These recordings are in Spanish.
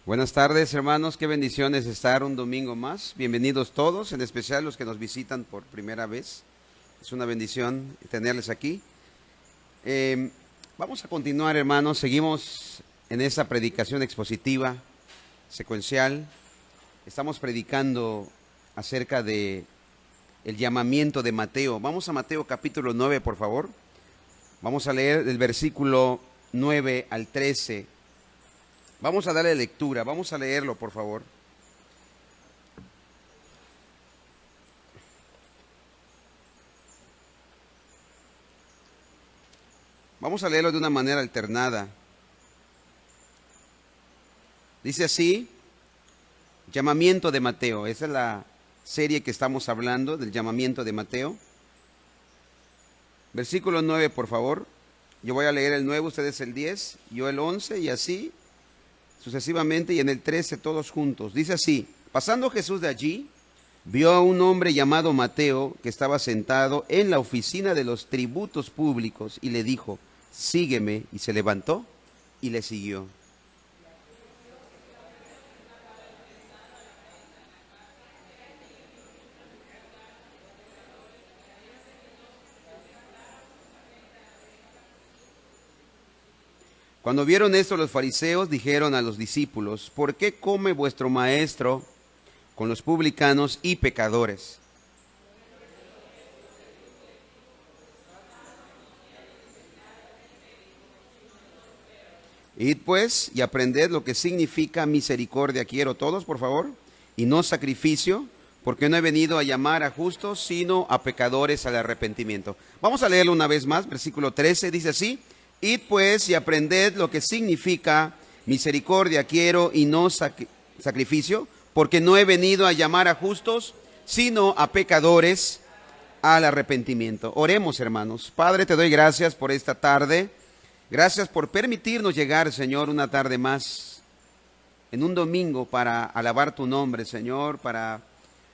Buenas tardes, hermanos, qué bendiciones estar un domingo más. Bienvenidos todos, en especial los que nos visitan por primera vez. Es una bendición tenerles aquí. Vamos a continuar, hermanos. Seguimos en esa predicación expositiva, secuencial. Estamos predicando acerca de el llamamiento de Mateo. Vamos a Mateo capítulo 9, por favor. Vamos a leer del versículo 9 al 13. Vamos a darle lectura, vamos a leerlo, por favor. Vamos a leerlo de una manera alternada. Dice así, llamamiento de Mateo. Esa es la serie que estamos hablando, del llamamiento de Mateo. Versículo 9, por favor. Yo voy a leer el 9, ustedes el 10, yo el 11 y así sucesivamente, y en el 13 todos juntos. Dice así: pasando Jesús de allí, vio a un hombre llamado Mateo que estaba sentado en la oficina de los tributos públicos y le dijo: sígueme. Y se levantó y le siguió. Cuando vieron esto, los fariseos dijeron a los discípulos: ¿por qué come vuestro maestro con los publicanos y pecadores? Id pues y aprended lo que significa misericordia quiero, todos por favor, y no sacrificio, porque no he venido a llamar a justos, sino a pecadores al arrepentimiento. Vamos a leerlo una vez más, versículo 13, dice así: id pues y aprended lo que significa misericordia quiero y no sacrificio, porque no he venido a llamar a justos, sino a pecadores al arrepentimiento. Oremos, hermanos. Padre, te doy gracias por esta tarde. Gracias por permitirnos llegar, Señor, una tarde más, en un domingo, para alabar tu nombre, Señor, para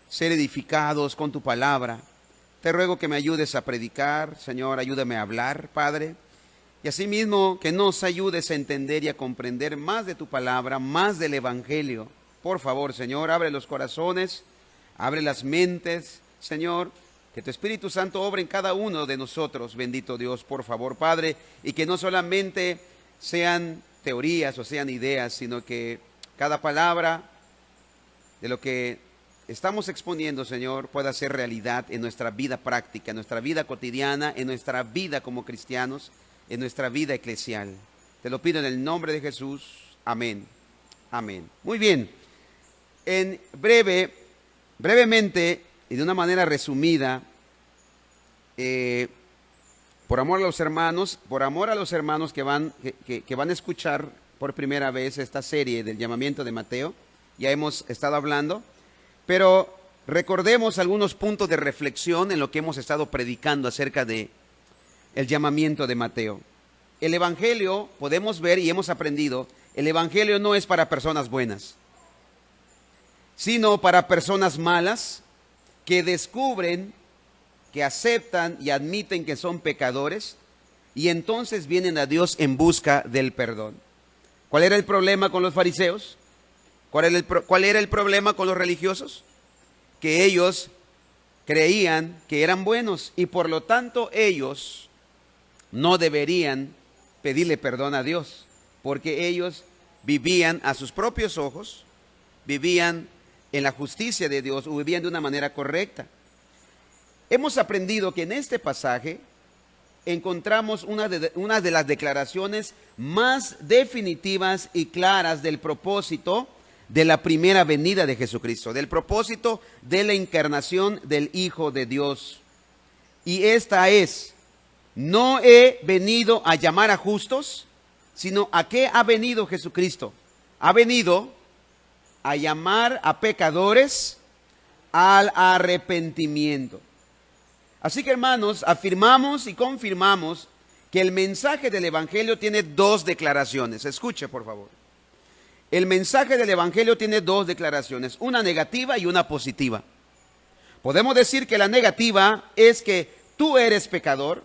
ser edificados con tu palabra. Te ruego que me ayudes a predicar, Señor, ayúdame a hablar, Padre. Y asimismo que nos ayudes a entender y a comprender más de tu palabra, más del Evangelio. Por favor, Señor, abre los corazones, abre las mentes, Señor. Que tu Espíritu Santo obre en cada uno de nosotros, bendito Dios, por favor, Padre. Y que no solamente sean teorías o sean ideas, sino que cada palabra de lo que estamos exponiendo, Señor, pueda ser realidad en nuestra vida práctica, en nuestra vida cotidiana, en nuestra vida como cristianos, en nuestra vida eclesial. Te lo pido en el nombre de Jesús. Amén. Amén. Muy bien. Brevemente y de una manera resumida, por amor a los hermanos que van a escuchar por primera vez esta serie del llamamiento de Mateo, ya hemos estado hablando, pero recordemos algunos puntos de reflexión en lo que hemos estado predicando acerca de el llamamiento de Mateo. El Evangelio, podemos ver y hemos aprendido, el Evangelio no es para personas buenas, sino para personas malas que descubren, que aceptan y admiten que son pecadores y entonces vienen a Dios en busca del perdón. ¿Cuál era el problema con los fariseos? ¿Cuál era el problema con los religiosos? Que ellos creían que eran buenos y por lo tanto ellos no deberían pedirle perdón a Dios, porque ellos vivían a sus propios ojos, vivían en la justicia de Dios o vivían de una manera correcta. Hemos aprendido que en este pasaje encontramos una de las declaraciones más definitivas y claras del propósito de la primera venida de Jesucristo, del propósito de la encarnación del Hijo de Dios. Y esta es: no he venido a llamar a justos, sino ¿a qué ha venido Jesucristo? Ha venido a llamar a pecadores al arrepentimiento. Así que, hermanos, afirmamos y confirmamos que el mensaje del Evangelio tiene dos declaraciones. Escuche, por favor. El mensaje del Evangelio tiene dos declaraciones, una negativa y una positiva. Podemos decir que la negativa es que tú eres pecador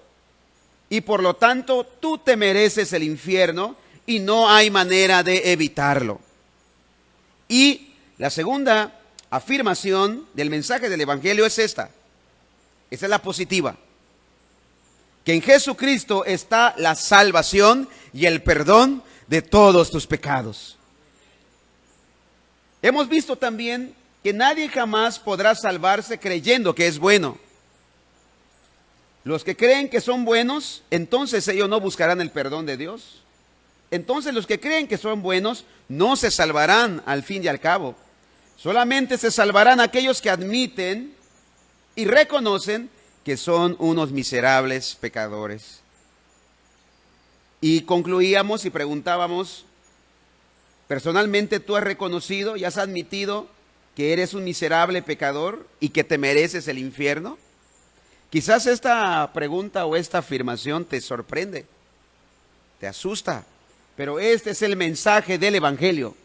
y por lo tanto tú te mereces el infierno y no hay manera de evitarlo. Y la segunda afirmación del mensaje del Evangelio es esta. Esa es la positiva. Que en Jesucristo está la salvación y el perdón de todos tus pecados. Hemos visto también que nadie jamás podrá salvarse creyendo que es bueno. Los que creen que son buenos, entonces ellos no buscarán el perdón de Dios. Entonces los que creen que son buenos no se salvarán al fin y al cabo. Solamente se salvarán aquellos que admiten y reconocen que son unos miserables pecadores. Y concluíamos y preguntábamos, personalmente tú has reconocido y has admitido que eres un miserable pecador y que te mereces el infierno. Quizás esta pregunta o esta afirmación te sorprende, te asusta, pero este es el mensaje del Evangelio.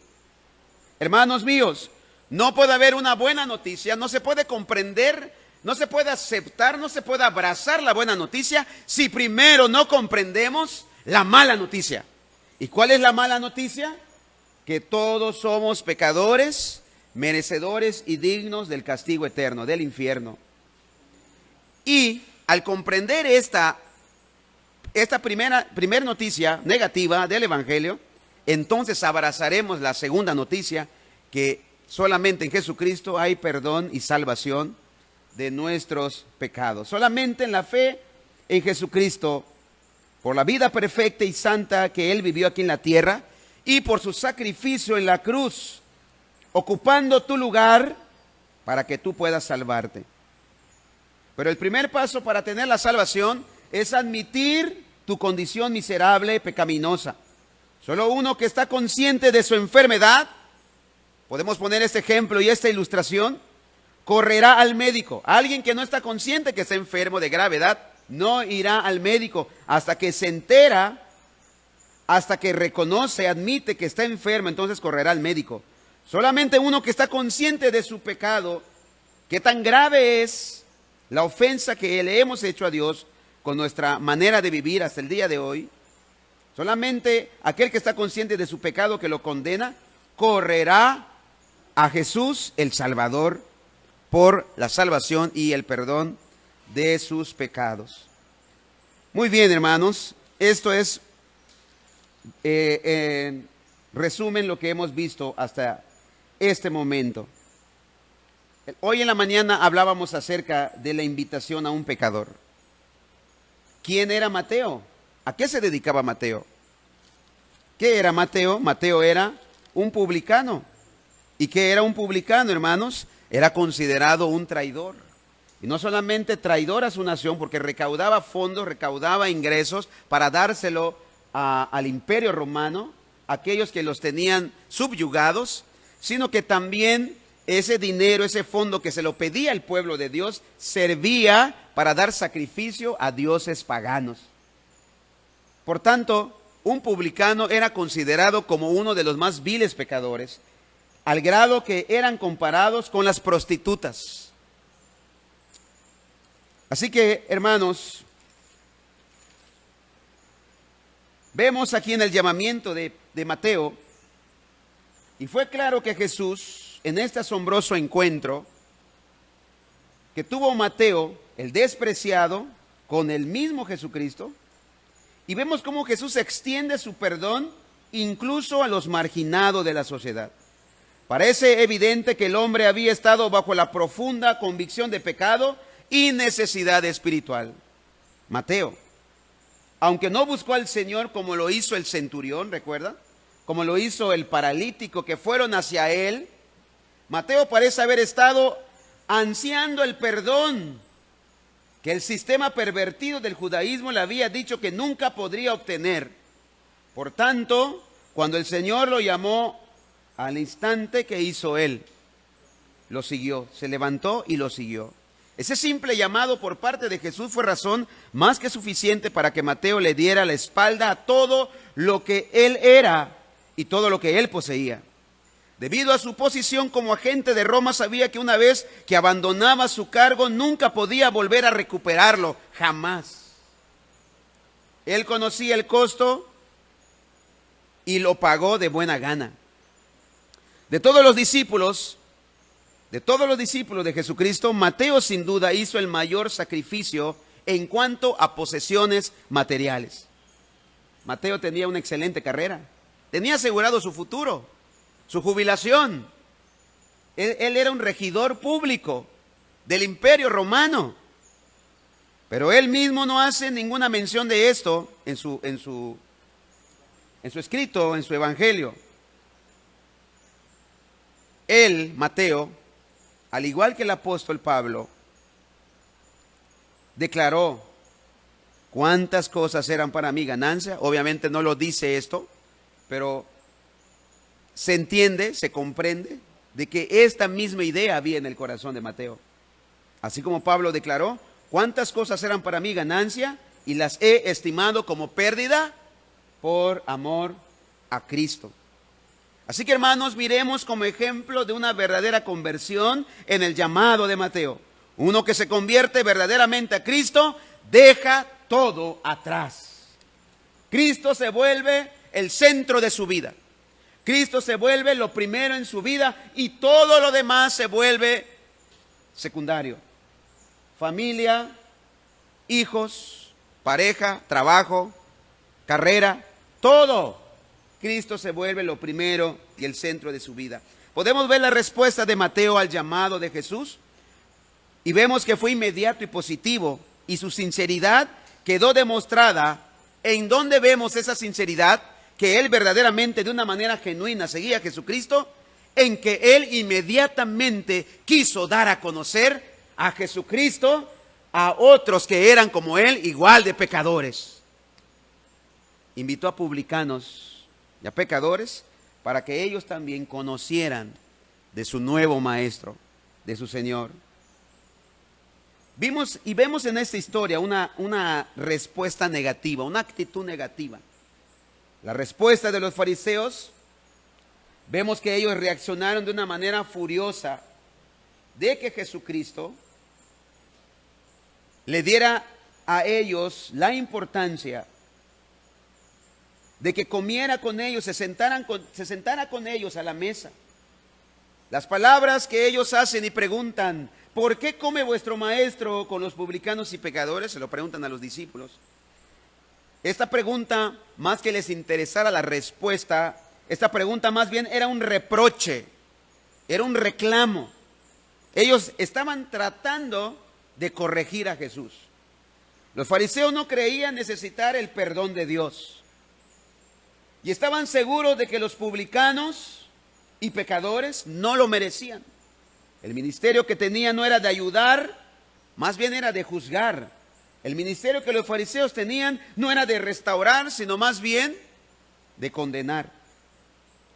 Hermanos míos, no puede haber una buena noticia, no se puede comprender, no se puede aceptar, no se puede abrazar la buena noticia si primero no comprendemos la mala noticia. ¿Y cuál es la mala noticia? Que todos somos pecadores, merecedores y dignos del castigo eterno, del infierno. Y al comprender esta primera noticia negativa del Evangelio, entonces abrazaremos la segunda noticia, que solamente en Jesucristo hay perdón y salvación de nuestros pecados. Solamente en la fe en Jesucristo, por la vida perfecta y santa que Él vivió aquí en la tierra y por su sacrificio en la cruz, ocupando tu lugar para que tú puedas salvarte. Pero el primer paso para tener la salvación es admitir tu condición miserable, pecaminosa. Solo uno que está consciente de su enfermedad, podemos poner este ejemplo y esta ilustración, correrá al médico. Alguien que no está consciente que está enfermo de gravedad, no irá al médico hasta que se entera, hasta que reconoce, admite que está enfermo, entonces correrá al médico. Solamente uno que está consciente de su pecado, qué tan grave es la ofensa que le hemos hecho a Dios con nuestra manera de vivir hasta el día de hoy, solamente aquel que está consciente de su pecado que lo condena, correrá a Jesús el Salvador por la salvación y el perdón de sus pecados. Muy bien, hermanos, esto es en resumen lo que hemos visto hasta este momento. Hoy en la mañana hablábamos acerca de la invitación a un pecador. ¿Quién era Mateo? ¿A qué se dedicaba Mateo? ¿Qué era Mateo? Mateo era un publicano. ¿Y qué era un publicano, hermanos? Era considerado un traidor. Y no solamente traidor a su nación, porque recaudaba fondos, recaudaba ingresos para dárselo al imperio romano, aquellos que los tenían subyugados, sino que también ese dinero, ese fondo que se lo pedía el pueblo de Dios, servía para dar sacrificio a dioses paganos. Por tanto, un publicano era considerado como uno de los más viles pecadores, al grado que eran comparados con las prostitutas. Así que, hermanos, vemos aquí en el llamamiento de Mateo, y fue claro que Jesús, en este asombroso encuentro que tuvo Mateo, el despreciado, con el mismo Jesucristo, y vemos cómo Jesús extiende su perdón incluso a los marginados de la sociedad. Parece evidente que el hombre había estado bajo la profunda convicción de pecado y necesidad espiritual. Mateo, aunque no buscó al Señor como lo hizo el centurión, ¿recuerda? Como lo hizo el paralítico que fueron hacia él, Mateo parece haber estado ansiando el perdón que el sistema pervertido del judaísmo le había dicho que nunca podría obtener. Por tanto, cuando el Señor lo llamó, al instante que hizo él, lo siguió, se levantó y lo siguió. Ese simple llamado por parte de Jesús fue razón más que suficiente para que Mateo le diera la espalda a todo lo que él era y todo lo que él poseía. Debido a su posición como agente de Roma, sabía que una vez que abandonaba su cargo, nunca podía volver a recuperarlo, jamás. Él conocía el costo y lo pagó de buena gana. De todos los discípulos de Jesucristo, Mateo sin duda hizo el mayor sacrificio en cuanto a posesiones materiales. Mateo tenía una excelente carrera, tenía asegurado su futuro, su jubilación. Él era un regidor público del Imperio Romano, pero él mismo no hace ninguna mención de esto en su escrito, en su evangelio. Él, Mateo, al igual que el apóstol Pablo, declaró cuántas cosas eran para mí ganancia. Obviamente no lo dice esto, pero se entiende, se comprende de que esta misma idea había en el corazón de Mateo. Así como Pablo declaró, cuántas cosas eran para mí ganancia y las he estimado como pérdida por amor a Cristo. Así que, hermanos, miremos como ejemplo de una verdadera conversión en el llamado de Mateo. Uno que se convierte verdaderamente a Cristo, deja todo atrás. Cristo se vuelve el centro de su vida. Cristo se vuelve lo primero en su vida y todo lo demás se vuelve secundario. Familia, hijos, pareja, trabajo, carrera, todo. Cristo se vuelve lo primero y el centro de su vida. Podemos ver la respuesta de Mateo al llamado de Jesús y vemos que fue inmediato y positivo y su sinceridad quedó demostrada. ¿En dónde vemos esa sinceridad? Que él verdaderamente de una manera genuina seguía a Jesucristo, en que él inmediatamente quiso dar a conocer a Jesucristo a otros que eran como él, igual de pecadores. Invitó a publicanos y a pecadores para que ellos también conocieran de su nuevo maestro, de su Señor. Vemos en esta historia una respuesta negativa, una actitud negativa. La respuesta de los fariseos, vemos que ellos reaccionaron de una manera furiosa de que Jesucristo le diera a ellos la importancia de que comiera con ellos, se sentara con ellos a la mesa. Las palabras que ellos hacen y preguntan, ¿por qué come vuestro maestro con los publicanos y pecadores? Se lo preguntan a los discípulos. Esta pregunta, más que les interesara la respuesta, esta pregunta más bien era un reproche, era un reclamo. Ellos estaban tratando de corregir a Jesús. Los fariseos no creían necesitar el perdón de Dios. Y estaban seguros de que los publicanos y pecadores no lo merecían. El ministerio que tenían no era de ayudar, más bien era de juzgar. El ministerio que los fariseos tenían no era de restaurar, sino más bien de condenar.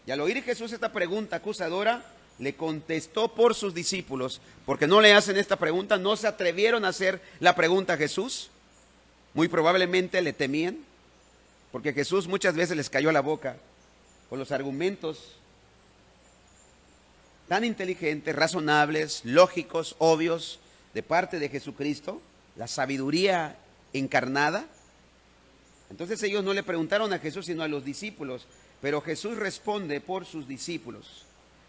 Y al oír Jesús esta pregunta acusadora, le contestó por sus discípulos, porque no le hacen esta pregunta, no se atrevieron a hacer la pregunta a Jesús. Muy probablemente le temían, porque Jesús muchas veces les cayó a la boca con los argumentos tan inteligentes, razonables, lógicos, obvios, de parte de Jesucristo, la sabiduría encarnada. Entonces ellos no le preguntaron a Jesús, sino a los discípulos, pero Jesús responde por sus discípulos.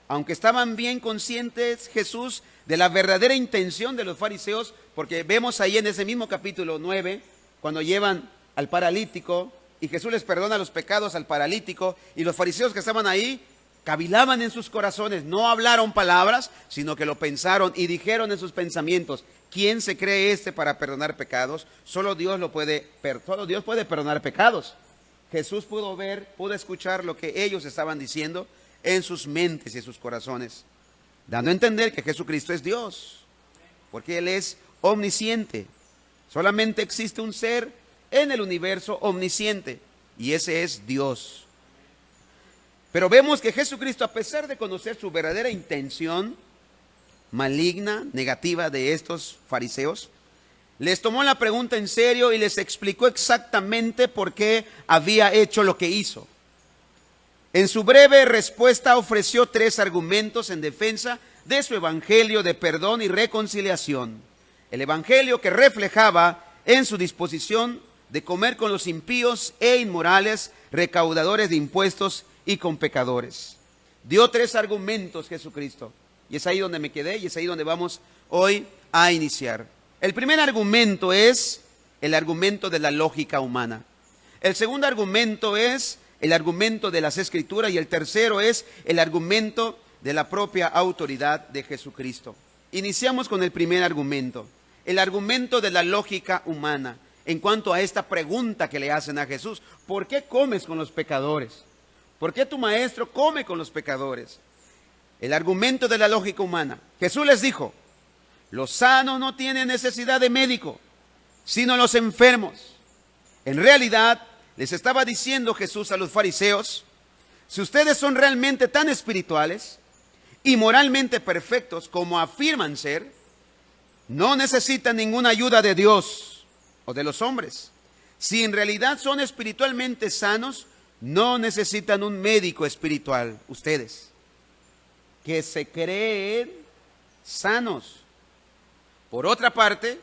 Aunque estaban bien conscientes Jesús de la verdadera intención de los fariseos, porque vemos ahí en ese mismo capítulo 9, cuando llevan al paralítico, y Jesús les perdona los pecados al paralítico, y los fariseos que estaban ahí cavilaban en sus corazones, no hablaron palabras, sino que lo pensaron y dijeron en sus pensamientos, ¿quién se cree este para perdonar pecados? Solo Dios puede perdonar pecados. Jesús pudo escuchar lo que ellos estaban diciendo en sus mentes y en sus corazones, dando a entender que Jesucristo es Dios, porque Él es omnisciente. Solamente existe un ser en el universo omnisciente, y ese es Dios. Pero vemos que Jesucristo, a pesar de conocer su verdadera intención maligna, negativa de estos fariseos, les tomó la pregunta en serio y les explicó exactamente por qué había hecho lo que hizo. En su breve respuesta ofreció 3 argumentos en defensa de su evangelio de perdón y reconciliación. El evangelio que reflejaba en su disposición de comer con los impíos e inmorales, recaudadores de impuestos y con pecadores. dio 3 argumentos Jesucristo. Y es ahí donde me quedé y es ahí donde vamos hoy a iniciar. El primer argumento es el argumento de la lógica humana. El segundo argumento es el argumento de las Escrituras y el tercero es el argumento de la propia autoridad de Jesucristo. Iniciamos con el primer argumento, el argumento de la lógica humana en cuanto a esta pregunta que le hacen a Jesús. ¿Por qué comes con los pecadores? ¿Por qué tu maestro come con los pecadores? El argumento de la lógica humana. Jesús les dijo, los sanos no tienen necesidad de médico, sino los enfermos. En realidad, les estaba diciendo Jesús a los fariseos, si ustedes son realmente tan espirituales y moralmente perfectos como afirman ser, no necesitan ninguna ayuda de Dios o de los hombres. Si en realidad son espiritualmente sanos, no necesitan un médico espiritual, ustedes, que se creen sanos. Por otra parte,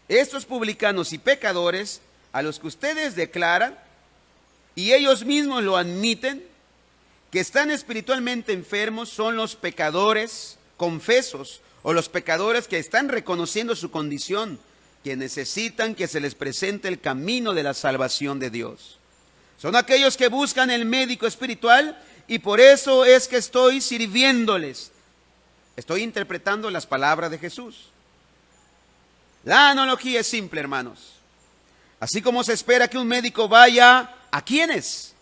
estos publicanos y pecadores, a los que ustedes declaran, y ellos mismos lo admiten, que están espiritualmente enfermos, son los pecadores confesos, o los pecadores que están reconociendo su condición, que necesitan que se les presente el camino de la salvación de Dios. Son aquellos que buscan el médico espiritual y por eso es que estoy sirviéndoles. Estoy interpretando las palabras de Jesús. La analogía es simple, hermanos. Así como se espera que un médico vaya, ¿a quiénes?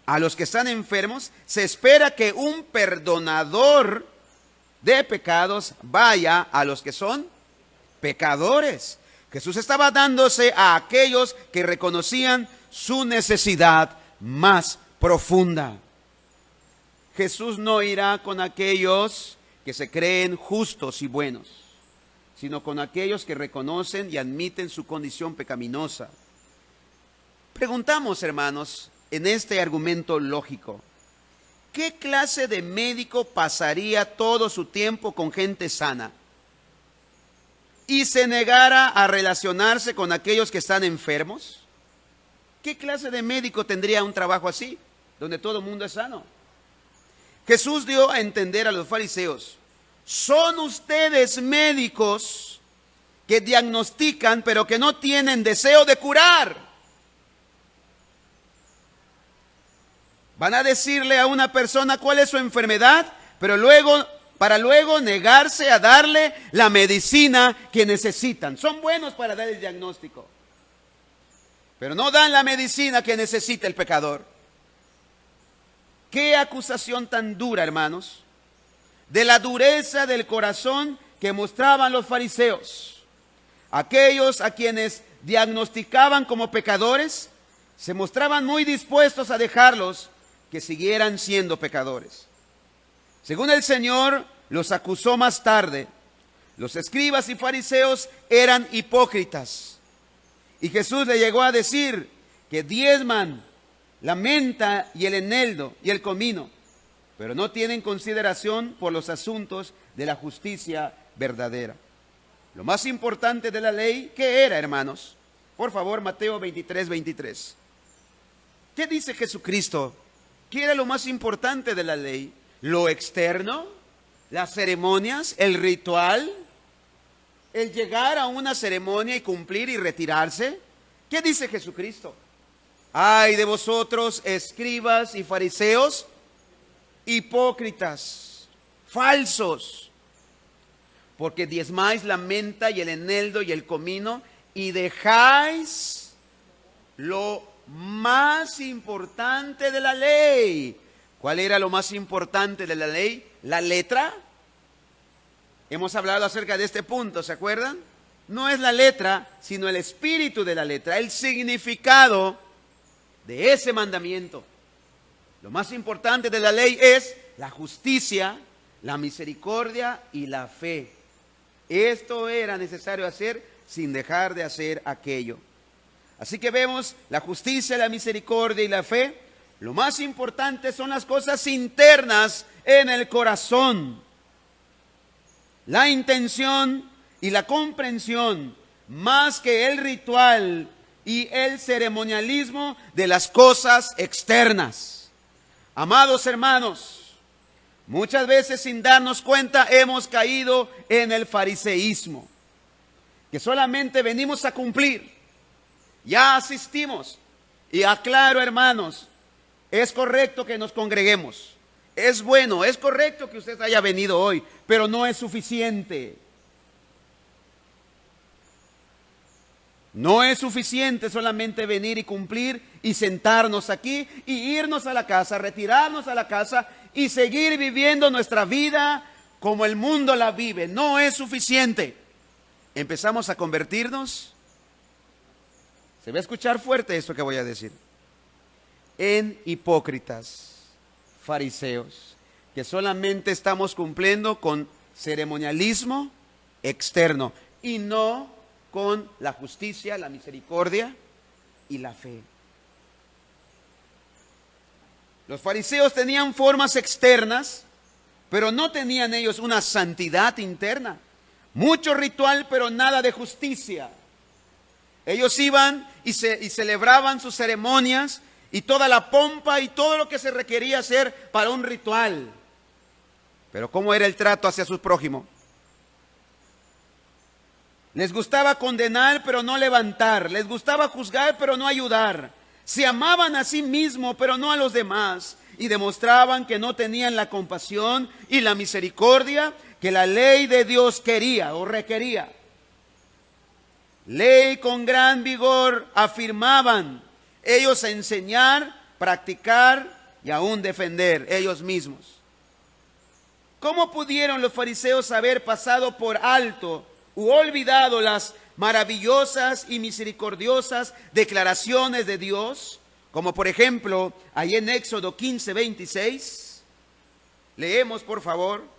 A los que están enfermos. Se espera que un perdonador de pecados vaya a los que son pecadores. Jesús estaba dándose a aquellos que reconocían su necesidad más profunda. Jesús no irá con aquellos que se creen justos y buenos, sino con aquellos que reconocen y admiten su condición pecaminosa. Preguntamos, hermanos, en este argumento lógico, ¿qué clase de médico pasaría todo su tiempo con gente sana y se negara a relacionarse con aquellos que están enfermos? ¿Qué clase de médico tendría un trabajo así, donde todo el mundo es sano? Jesús dio a entender a los fariseos, son ustedes médicos que diagnostican, pero que no tienen deseo de curar. Van a decirle a una persona cuál es su enfermedad, pero para luego negarse a darle la medicina que necesitan. Son buenos para dar el diagnóstico, pero no dan la medicina que necesita el pecador. Qué acusación tan dura, hermanos, de la dureza del corazón que mostraban los fariseos. Aquellos a quienes diagnosticaban como pecadores, se mostraban muy dispuestos a dejarlos que siguieran siendo pecadores. Según el Señor los acusó más tarde, los escribas y fariseos eran hipócritas. Y Jesús le llegó a decir que diezman la menta y el eneldo y el comino, pero no tienen consideración por los asuntos de la justicia verdadera. Lo más importante de la ley, ¿qué era, hermanos? Por favor, Mateo 23:23. ¿Qué dice Jesucristo? ¿Qué era lo más importante de la ley? ¿Lo externo? ¿Las ceremonias? ¿El ritual? ¿El llegar a una ceremonia y cumplir y retirarse? ¿Qué dice Jesucristo? Ay de vosotros, escribas y fariseos, hipócritas, falsos, porque diezmáis la menta y el eneldo y el comino y dejáis lo más importante de la ley. ¿Cuál era lo más importante de la ley? ¿La letra? Hemos hablado acerca de este punto, ¿se acuerdan? No es la letra, sino el espíritu de la letra, el significado de ese mandamiento. Lo más importante de la ley es la justicia, la misericordia y la fe. Esto era necesario hacer sin dejar de hacer aquello. Así que vemos la justicia, la misericordia y la fe. Lo más importante son las cosas internas en el corazón. La intención y la comprensión, más que el ritual y el ceremonialismo de las cosas externas. Amados hermanos, Muchas veces sin darnos cuenta hemos caído en el fariseísmo, que solamente venimos a cumplir. Ya asistimos. Y aclaro, hermanos, es correcto que nos congreguemos. Es bueno, es correcto que usted haya venido hoy, pero no es suficiente. No es suficiente solamente venir y cumplir y sentarnos aquí y irnos a la casa, retirarnos a la casa y seguir viviendo nuestra vida como el mundo la vive. No es suficiente. Empezamos a convertirnos, se va a escuchar fuerte esto que voy a decir, en hipócritas, fariseos, que solamente estamos cumpliendo con ceremonialismo externo y no con la justicia, la misericordia y la fe. Los fariseos tenían formas externas, pero no tenían ellos una santidad interna. Mucho ritual, pero nada de justicia. Ellos iban y celebraban sus ceremonias y toda la pompa y todo lo que se requería hacer para un ritual. Pero ¿cómo era el trato hacia su prójimo? Les gustaba condenar, pero no levantar. Les gustaba juzgar, pero no ayudar. Se amaban a sí mismos, pero no a los demás. Y demostraban que no tenían la compasión y la misericordia que la ley de Dios quería o requería. Ley con gran vigor afirmaban ellos a enseñar, practicar y aún defender ellos mismos. ¿Cómo pudieron los fariseos haber pasado por alto u olvidado las maravillosas y misericordiosas declaraciones de Dios? Como por ejemplo, ahí en Éxodo 15:26, leemos por favor.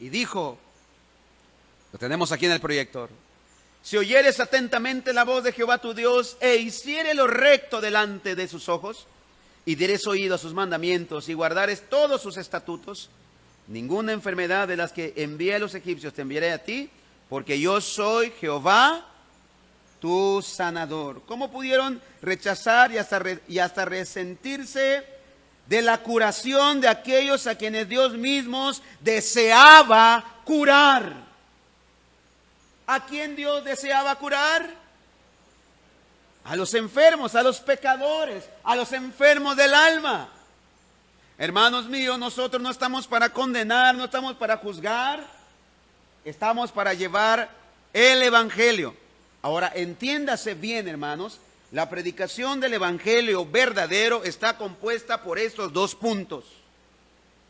Y dijo, lo tenemos aquí en el proyector: si oyeres atentamente la voz de Jehová tu Dios e hicieres lo recto delante de sus ojos, y dieres oído a sus mandamientos y guardares todos sus estatutos, ninguna enfermedad de las que envié a los egipcios te enviaré a ti, porque yo soy Jehová tu sanador. ¿Cómo pudieron rechazar y hasta resentirse de la curación de aquellos a quienes Dios mismo deseaba curar? ¿A quién Dios deseaba curar? A los enfermos, a los pecadores, a los enfermos del alma. Hermanos míos, nosotros no estamos para condenar, no estamos para juzgar, estamos para llevar el evangelio. Ahora, entiéndase bien, hermanos, la predicación del evangelio verdadero está compuesta por estos dos puntos.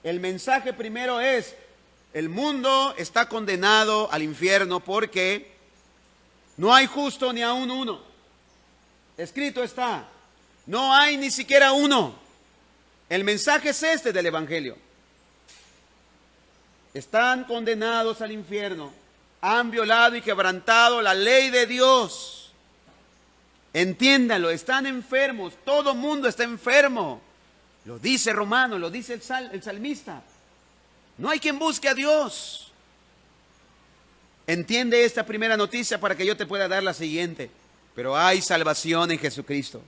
El mensaje primero es: el mundo está condenado al infierno porque no hay justo ni aun uno. Escrito está, no hay ni siquiera uno. El mensaje es este del evangelio. Están condenados al infierno, han violado y quebrantado la ley de Dios. Entiéndanlo, están enfermos, todo mundo está enfermo. Lo dice Romano, lo dice el salmista. No hay quien busque a Dios. Entiende esta primera noticia para que yo te pueda dar la siguiente. Pero hay salvación en Jesucristo.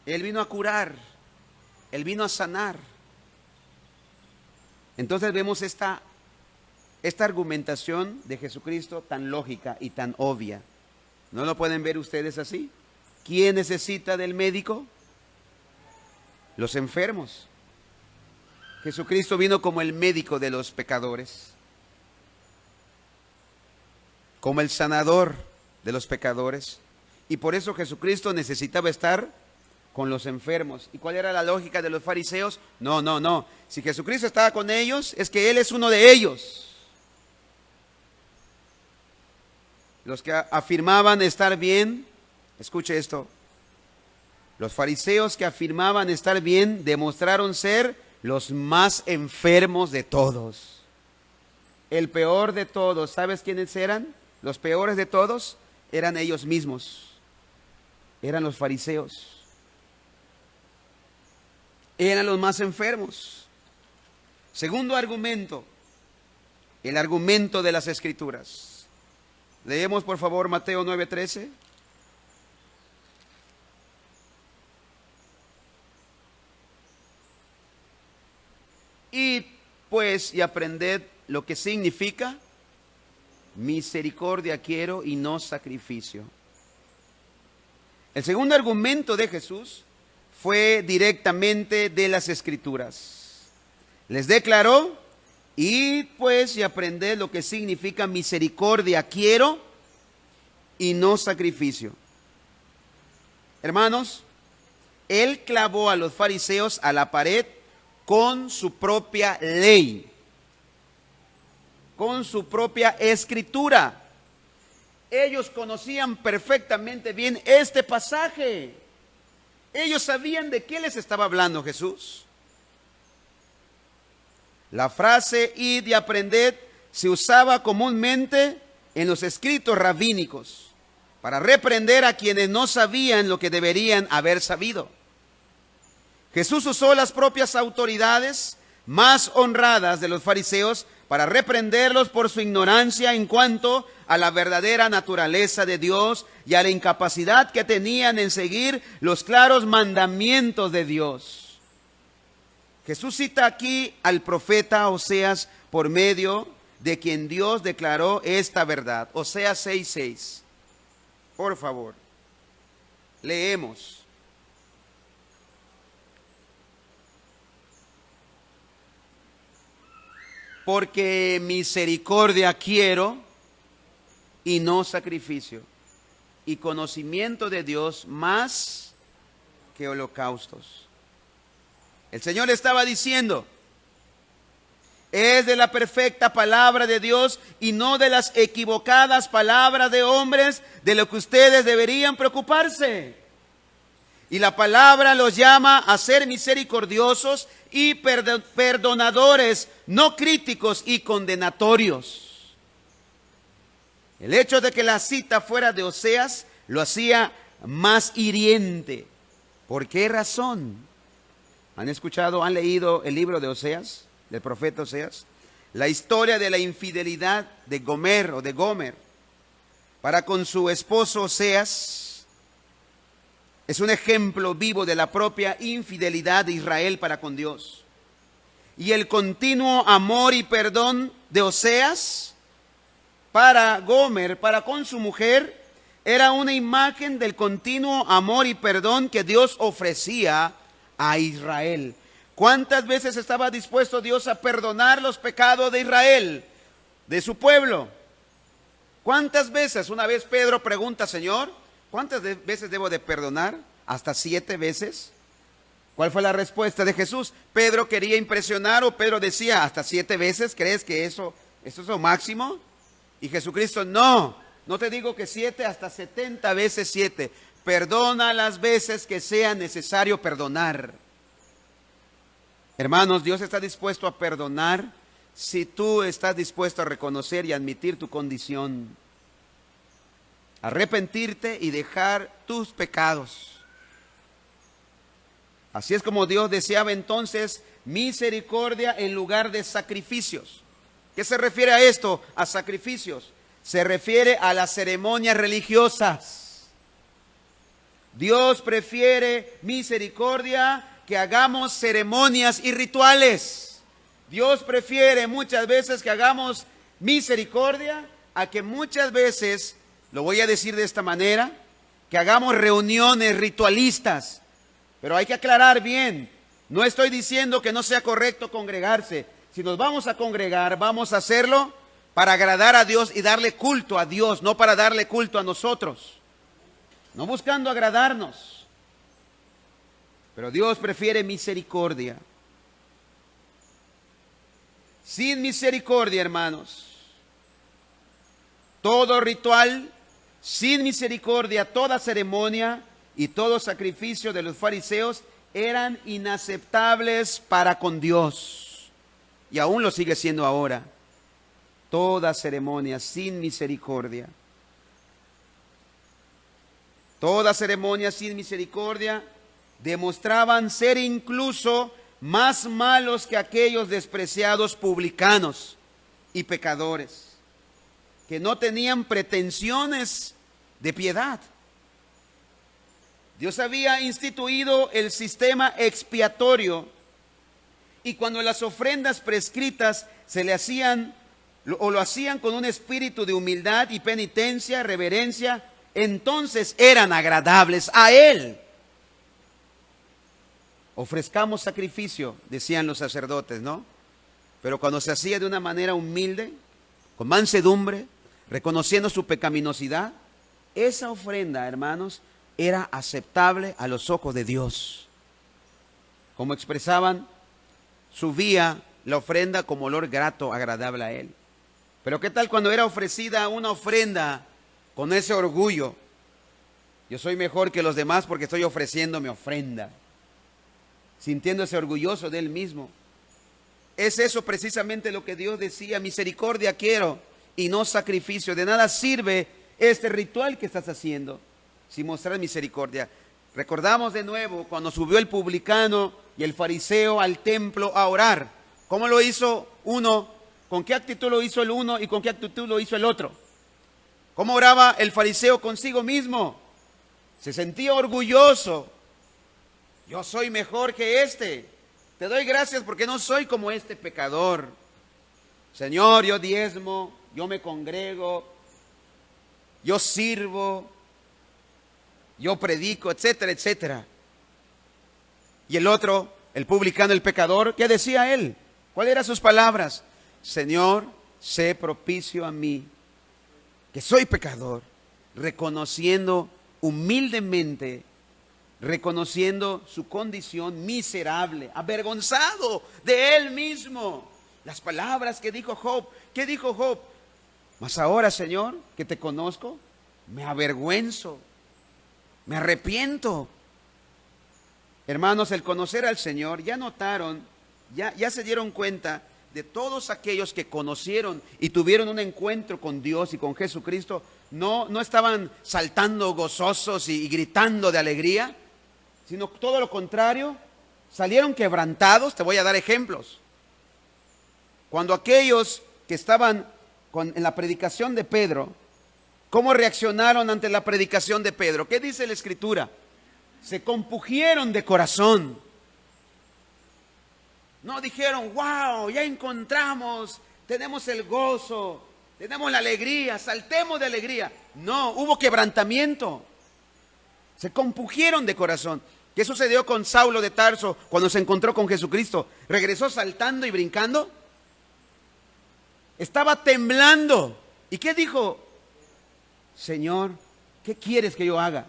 Él vino a curar, Él vino a sanar. Entonces vemos esta argumentación de Jesucristo tan lógica y tan obvia. ¿No lo pueden ver ustedes así? ¿Quién necesita del médico? Los enfermos. Jesucristo vino como el médico de los pecadores, como el sanador de los pecadores. Y por eso Jesucristo necesitaba estar con los enfermos. ¿Y cuál era la lógica de los fariseos? No. Si Jesucristo estaba con ellos, es que Él es uno de ellos. Los que afirmaban estar bien, escuche esto, los fariseos que afirmaban estar bien demostraron ser los más enfermos de todos. El peor de todos, ¿sabes quiénes eran? Los peores de todos eran ellos mismos, eran los fariseos, eran los más enfermos. Segundo argumento, el argumento de las Escrituras. Leemos por favor Mateo 9:13. Id pues y aprended lo que significa misericordia quiero y no sacrificio. El segundo argumento de Jesús fue directamente de las Escrituras. Les declaró: id pues y aprended lo que significa misericordia quiero y no sacrificio. Hermanos, él clavó a los fariseos a la pared con su propia ley, con su propia escritura. Ellos conocían perfectamente bien este pasaje. Ellos sabían de qué les estaba hablando Jesús. La frase id y aprended se usaba comúnmente en los escritos rabínicos para reprender a quienes no sabían lo que deberían haber sabido. Jesús usó las propias autoridades más honradas de los fariseos para reprenderlos por su ignorancia en cuanto a la verdadera naturaleza de Dios y a la incapacidad que tenían en seguir los claros mandamientos de Dios. Jesús cita aquí al profeta Oseas por medio de quien Dios declaró esta verdad. Oseas 6:6. Por favor, leemos. Porque misericordia quiero y no sacrificio, y conocimiento de Dios más que holocaustos. El Señor estaba diciendo: es de la perfecta palabra de Dios y no de las equivocadas palabras de hombres de lo que ustedes deberían preocuparse. Y la palabra los llama a ser misericordiosos y perdonadores, no críticos y condenatorios. El hecho de que la cita fuera de Oseas lo hacía más hiriente. ¿Por qué razón? ¿Han escuchado, han leído el libro de Oseas, del profeta Oseas? La historia de la infidelidad de Gomer o de Gomer para con su esposo Oseas es un ejemplo vivo de la propia infidelidad de Israel para con Dios. Y el continuo amor y perdón de Oseas para Gomer, para con su mujer, era una imagen del continuo amor y perdón que Dios ofrecía a Israel. ¿Cuántas veces estaba dispuesto Dios a perdonar los pecados de Israel, de su pueblo? ¿Cuántas veces? Una vez Pedro pregunta: Señor, ¿cuántas veces debo de perdonar? ¿Hasta 7 veces? ¿Cuál fue la respuesta de Jesús? Pedro quería impresionar, o Pedro decía: ¿hasta 7 veces? ¿Crees que eso es lo máximo? Y Jesucristo: no te digo que 7, hasta 70 veces 7. Perdona las veces que sea necesario perdonar. Hermanos, Dios está dispuesto a perdonar si tú estás dispuesto a reconocer y admitir tu condición, arrepentirte y dejar tus pecados. Así es como Dios deseaba entonces misericordia en lugar de sacrificios. ¿Qué se refiere a esto? A sacrificios. Se refiere a las ceremonias religiosas. Dios prefiere misericordia que hagamos ceremonias y rituales. Dios prefiere muchas veces que hagamos misericordia a que muchas veces, lo voy a decir de esta manera, que hagamos reuniones ritualistas. Pero hay que aclarar bien, no estoy diciendo que no sea correcto congregarse. Si nos vamos a congregar, vamos a hacerlo para agradar a Dios y darle culto a Dios, no para darle culto a nosotros. No buscando agradarnos. Pero Dios prefiere misericordia. Sin misericordia, hermanos, todo ritual, sin misericordia, toda ceremonia y todo sacrificio de los fariseos eran inaceptables para con Dios. Y aún lo sigue siendo ahora. Toda ceremonia sin misericordia. Toda ceremonia sin misericordia demostraban ser incluso más malos que aquellos despreciados publicanos y pecadores, que no tenían pretensiones de piedad. Dios había instituido el sistema expiatorio Y cuando las ofrendas prescritas se le hacían o lo hacían con un espíritu de humildad y penitencia, reverencia, entonces eran agradables a Él. Ofrezcamos sacrificio, decían los sacerdotes, ¿no? Pero cuando se hacía de una manera humilde, con mansedumbre, reconociendo su pecaminosidad, esa ofrenda, hermanos, era aceptable a los ojos de Dios. Como expresaban, subía la ofrenda como olor grato, agradable a Él. Pero ¿qué tal cuando era ofrecida una ofrenda con ese orgullo? Yo soy mejor que los demás porque estoy ofreciendo mi ofrenda, sintiéndose orgulloso de Él mismo. Es eso precisamente lo que Dios decía: misericordia quiero y no sacrificio. De nada sirve este ritual que estás haciendo sin mostrar misericordia. Recordamos de nuevo cuando subió el publicano y el fariseo al templo a orar. ¿Cómo lo hizo uno? ¿Con qué actitud lo hizo el uno y con qué actitud lo hizo el otro? ¿Cómo oraba el fariseo consigo mismo? Se sentía orgulloso. Yo soy mejor que este. Te doy gracias porque no soy como este pecador. Señor, yo diezmo, yo me congrego, yo sirvo, yo predico, etcétera, etcétera. Y el otro, el publicano, el pecador, ¿qué decía él? ¿Cuáles eran sus palabras? Señor, sé propicio a mí, que soy pecador, reconociendo humildemente, reconociendo su condición miserable, avergonzado de él mismo. Las palabras que dijo Job. ¿Qué dijo Job? Mas ahora, Señor, que te conozco, me avergüenzo, me arrepiento. Hermanos, el conocer al Señor, ya notaron, ya se dieron cuenta de todos aquellos que conocieron y tuvieron un encuentro con Dios y con Jesucristo, no estaban saltando gozosos y gritando de alegría, sino todo lo contrario, salieron quebrantados. Te voy a dar ejemplos. Cuando aquellos que estaban en la predicación de Pedro, ¿cómo reaccionaron ante la predicación de Pedro? ¿Qué dice la Escritura? Se compungieron de corazón. No dijeron: wow, ya encontramos, tenemos el gozo, tenemos la alegría, saltemos de alegría. No, hubo quebrantamiento. Se compungieron de corazón. ¿Qué sucedió con Saulo de Tarso cuando se encontró con Jesucristo? ¿Regresó saltando y brincando? Estaba temblando. ¿Y qué dijo? Señor, ¿qué quieres que yo haga?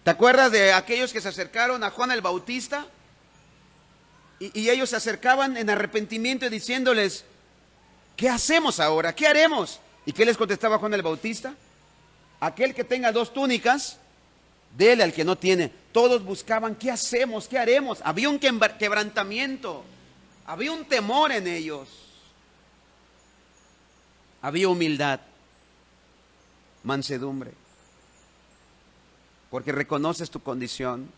¿Te acuerdas de aquellos que se acercaron a Juan el Bautista? Y ellos se acercaban en arrepentimiento diciéndoles: ¿qué hacemos ahora? ¿Qué haremos? ¿Y qué les contestaba Juan el Bautista? Aquel que tenga 2 túnicas, dele al que no tiene. Todos buscaban: ¿qué hacemos? ¿Qué haremos? Había un quebrantamiento, había un temor en ellos, había humildad, mansedumbre, porque reconoces tu condición.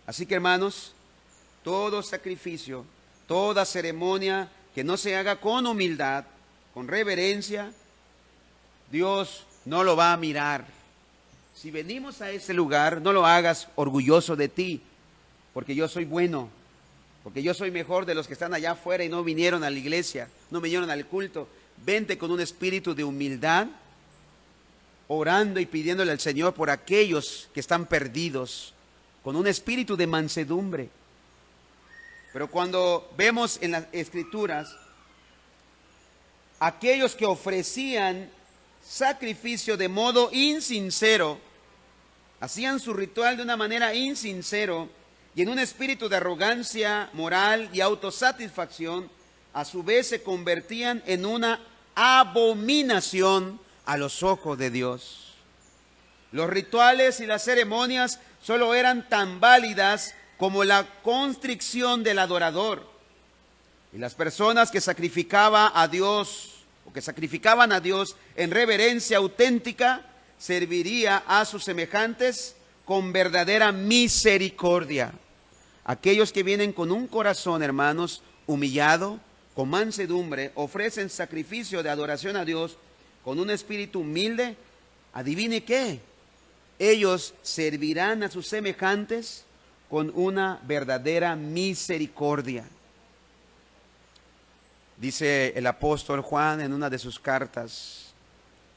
Así que, hermanos, todo sacrificio, toda ceremonia que no se haga con humildad, con reverencia, Dios no lo va a mirar. Si venimos a ese lugar, no lo hagas orgulloso de ti, porque yo soy bueno, porque yo soy mejor de los que están allá afuera y no vinieron a la iglesia, no vinieron al culto. Vente con un espíritu de humildad, orando y pidiéndole al Señor por aquellos que están perdidos, con un espíritu de mansedumbre. Pero cuando vemos en las Escrituras, aquellos que ofrecían sacrificio de modo insincero, hacían su ritual de una manera insincero y en un espíritu de arrogancia moral y autosatisfacción, a su vez se convertían en una abominación a los ojos de Dios. Los rituales y las ceremonias solo eran tan válidas como la constricción del adorador. Y las personas que sacrificaban a Dios en reverencia auténtica, serviría a sus semejantes con verdadera misericordia. Aquellos que vienen con un corazón, hermanos, humillado, con mansedumbre, ofrecen sacrificio de adoración a Dios con un espíritu humilde. Adivine qué, ellos servirán a sus semejantes con una verdadera misericordia. Dice el apóstol Juan en una de sus cartas: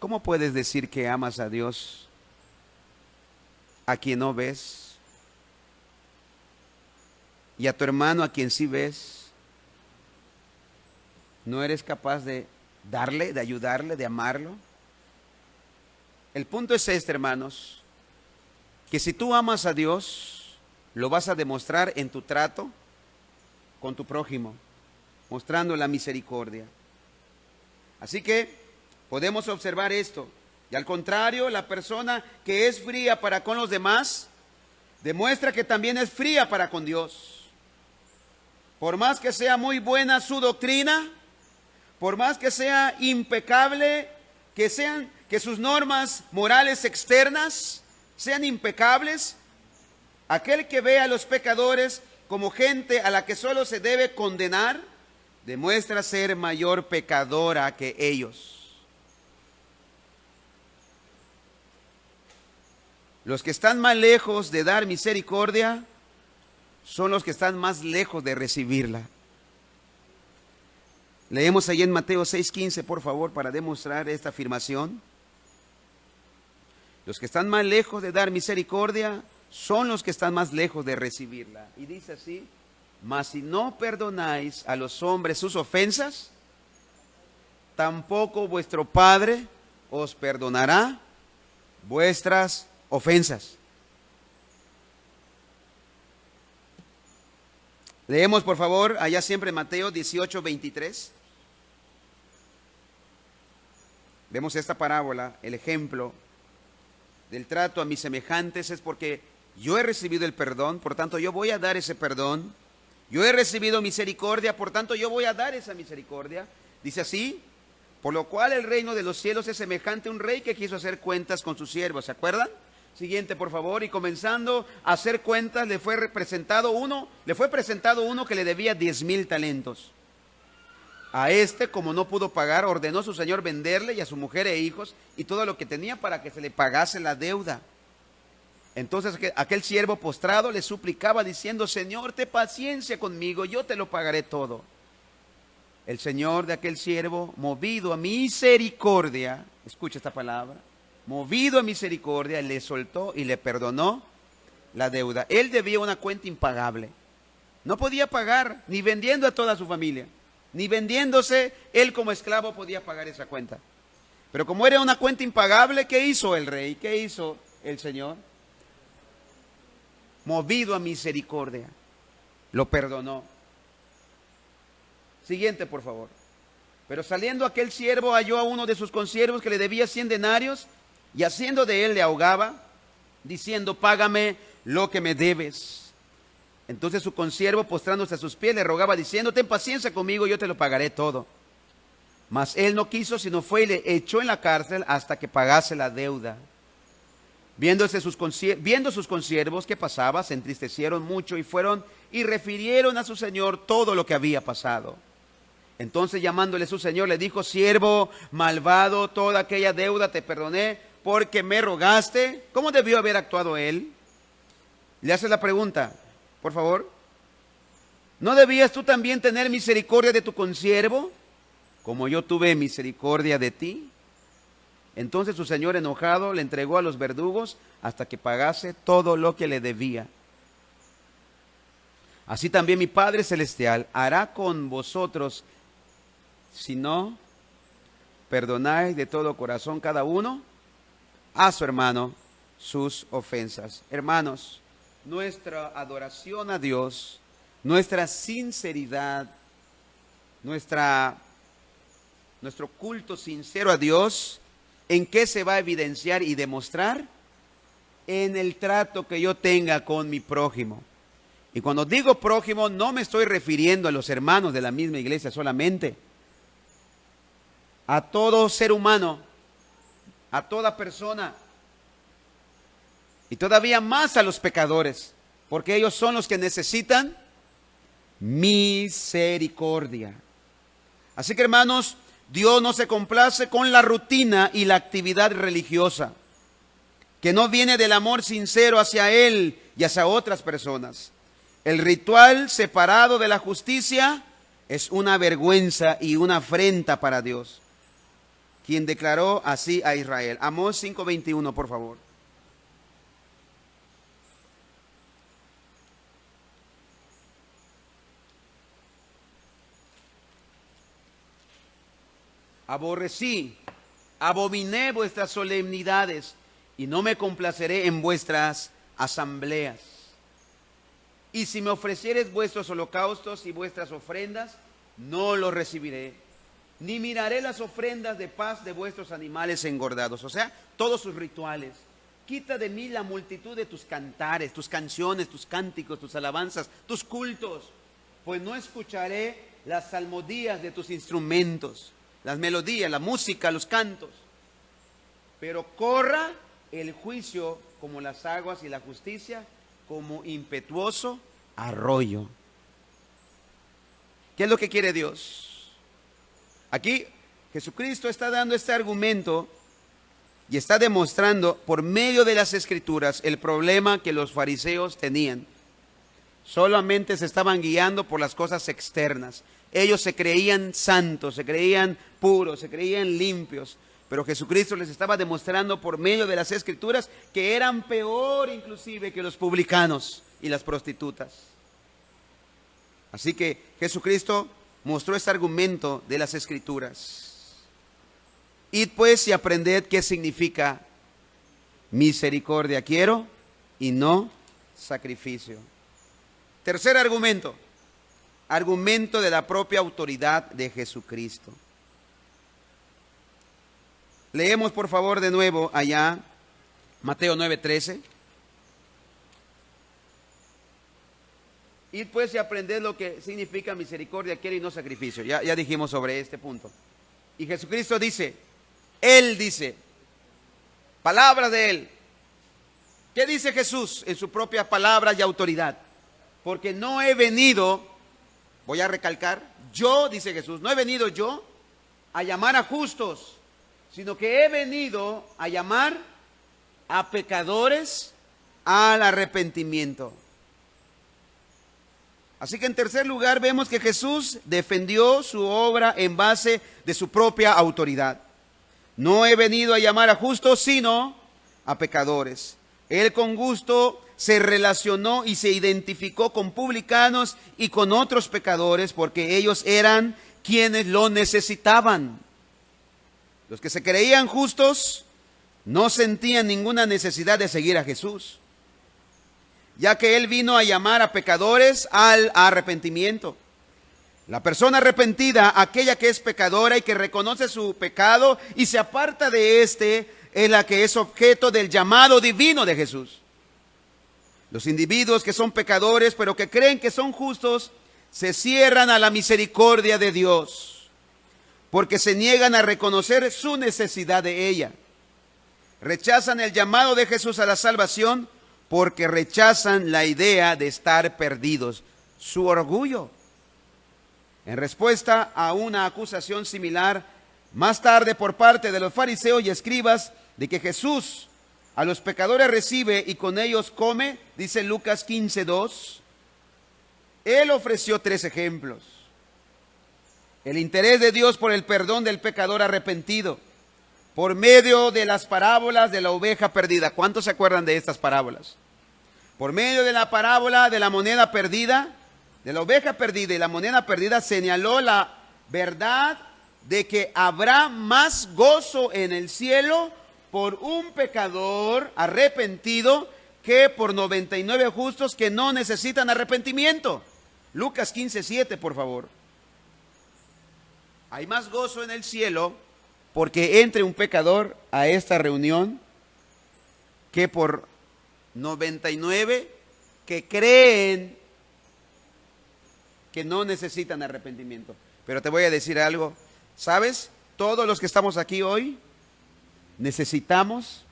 ¿cómo puedes decir que amas a Dios a quien no ves? Y a tu hermano a quien sí ves, ¿no eres capaz de darle, de ayudarle, de amarlo? El punto es este, hermanos, que si tú amas a Dios, lo vas a demostrar en tu trato con tu prójimo, mostrando la misericordia. Así que podemos observar esto. Y al contrario, la persona que es fría para con los demás, demuestra que también es fría para con Dios. Por más que sea muy buena su doctrina, por más que sea impecable, que sus normas morales externas sean impecables, aquel que ve a los pecadores como gente a la que solo se debe condenar, demuestra ser mayor pecadora que ellos. Los que están más lejos de dar misericordia son los que están más lejos de recibirla. Leemos ahí en Mateo 6:15, por favor, para demostrar esta afirmación. Los que están más lejos de dar misericordia son los que están más lejos de recibirla. Y dice así: mas si no perdonáis a los hombres sus ofensas, tampoco vuestro Padre os perdonará vuestras ofensas. Leemos, por favor, allá siempre Mateo 18:23. Vemos esta parábola, el ejemplo del trato a mis semejantes es porque yo he recibido el perdón, por tanto yo voy a dar ese perdón. Yo he recibido misericordia, por tanto yo voy a dar esa misericordia. Dice así: por lo cual el reino de los cielos es semejante a un rey que quiso hacer cuentas con sus siervos. ¿Se acuerdan? Siguiente, por favor. Y comenzando a hacer cuentas, le fue presentado uno que le debía 10,000 talentos. A este, como no pudo pagar, ordenó su señor venderle y a su mujer e hijos y todo lo que tenía para que se le pagase la deuda. Entonces aquel siervo postrado le suplicaba diciendo: Señor, ten paciencia conmigo, yo te lo pagaré todo. El señor de aquel siervo, movido a misericordia, escucha esta palabra, movido a misericordia, le soltó y le perdonó la deuda. Él debía una cuenta impagable. No podía pagar, ni vendiendo a toda su familia, ni vendiéndose, él como esclavo podía pagar esa cuenta. Pero como era una cuenta impagable, ¿qué hizo el rey? ¿Qué hizo el Señor? Movido a misericordia, lo perdonó. Siguiente, por favor. Pero saliendo aquel siervo halló a uno de sus consiervos que le debía 100 denarios y haciendo de él le ahogaba, diciendo: págame lo que me debes. Entonces su consiervo, postrándose a sus pies, le rogaba diciendo: ten paciencia conmigo, yo te lo pagaré todo. Mas él no quiso, sino fue y le echó en la cárcel hasta que pagase la deuda. Viendo sus consiervos que pasaba, se entristecieron mucho y fueron y refirieron a su señor todo lo que había pasado. Entonces llamándole su señor le dijo: siervo malvado, toda aquella deuda te perdoné porque me rogaste. ¿Cómo debió haber actuado él? Le hace la pregunta, por favor. ¿No debías tú también tener misericordia de tu consiervo, como yo tuve misericordia de ti? Entonces su señor, enojado, le entregó a los verdugos hasta que pagase todo lo que le debía. Así también mi Padre Celestial hará con vosotros, si no perdonáis de todo corazón cada uno a su hermano sus ofensas. Hermanos, nuestra adoración a Dios, nuestra sinceridad, nuestro culto sincero a Dios, ¿en qué se va a evidenciar y demostrar? En el trato que yo tenga con mi prójimo. Y cuando digo prójimo, no me estoy refiriendo a los hermanos de la misma iglesia solamente. A todo ser humano, a toda persona. Y todavía más a los pecadores, porque ellos son los que necesitan misericordia. Así que, hermanos, Dios no se complace con la rutina y la actividad religiosa, que no viene del amor sincero hacia Él, y hacia otras personas. El ritual separado de la justicia es una vergüenza y una afrenta para Dios, quien declaró así a Israel. Amós 5:21, por favor. Aborrecí, abominé vuestras solemnidades y no me complaceré en vuestras asambleas. Y si me ofrecieres vuestros holocaustos y vuestras ofrendas, no los recibiré, ni miraré las ofrendas de paz de vuestros animales engordados. O sea, todos sus rituales. Quita de mí la multitud de tus cantares, tus canciones, tus cánticos, tus alabanzas, tus cultos, pues no escucharé las salmodías de tus instrumentos, las melodías, la música, los cantos. Pero corra el juicio como las aguas y la justicia como impetuoso arroyo. ¿Qué es lo que quiere Dios? Aquí Jesucristo está dando este argumento y está demostrando por medio de las Escrituras el problema que los fariseos tenían. Solamente se estaban guiando por las cosas externas. Ellos se creían santos, se creían puros, se creían limpios. Pero Jesucristo les estaba demostrando por medio de las Escrituras que eran peor inclusive que los publicanos y las prostitutas. Así que Jesucristo mostró este argumento de las Escrituras. Id pues y aprended qué significa misericordia quiero y no sacrificio. Tercer argumento, argumento de la propia autoridad de Jesucristo. Leemos por favor de nuevo allá Mateo 9:13. Id pues y aprended lo que significa misericordia quiero y no sacrificio. Ya dijimos sobre este punto. Y Jesucristo dice, Él dice, palabras de Él. ¿Qué dice Jesús en su propia palabra y autoridad? Porque no he venido, voy a recalcar, yo, dice Jesús, no he venido yo a llamar a justos, sino que he venido a llamar a pecadores al arrepentimiento. Así que en tercer lugar vemos que Jesús defendió su obra en base de su propia autoridad. No he venido a llamar a justos, sino a pecadores. Él con gusto se relacionó y se identificó con publicanos y con otros pecadores porque ellos eran quienes lo necesitaban. Los que se creían justos no sentían ninguna necesidad de seguir a Jesús, ya que Él vino a llamar a pecadores al arrepentimiento. La persona arrepentida, aquella que es pecadora y que reconoce su pecado y se aparta de éste, es la que es objeto del llamado divino de Jesús. Los individuos que son pecadores pero que creen que son justos, se cierran a la misericordia de Dios, porque se niegan a reconocer su necesidad de ella. Rechazan el llamado de Jesús a la salvación porque rechazan la idea de estar perdidos, su orgullo. En respuesta a una acusación similar, más tarde por parte de los fariseos y escribas, de que Jesús a los pecadores recibe y con ellos come, dice Lucas 15:2, Él ofreció 3 ejemplos. El interés de Dios por el perdón del pecador arrepentido, por medio de las parábolas de la oveja perdida. ¿Cuántos se acuerdan de estas parábolas? Por medio de la parábola de la moneda perdida, de la oveja perdida y la moneda perdida, señaló la verdad de que habrá más gozo en el cielo por un pecador arrepentido que por 99 justos que no necesitan arrepentimiento. Lucas 15:7, por favor. Hay más gozo en el cielo porque entre un pecador a esta reunión que por 99 que creen que no necesitan arrepentimiento. Pero te voy a decir algo, ¿sabes? Todos los que estamos aquí hoy necesitamos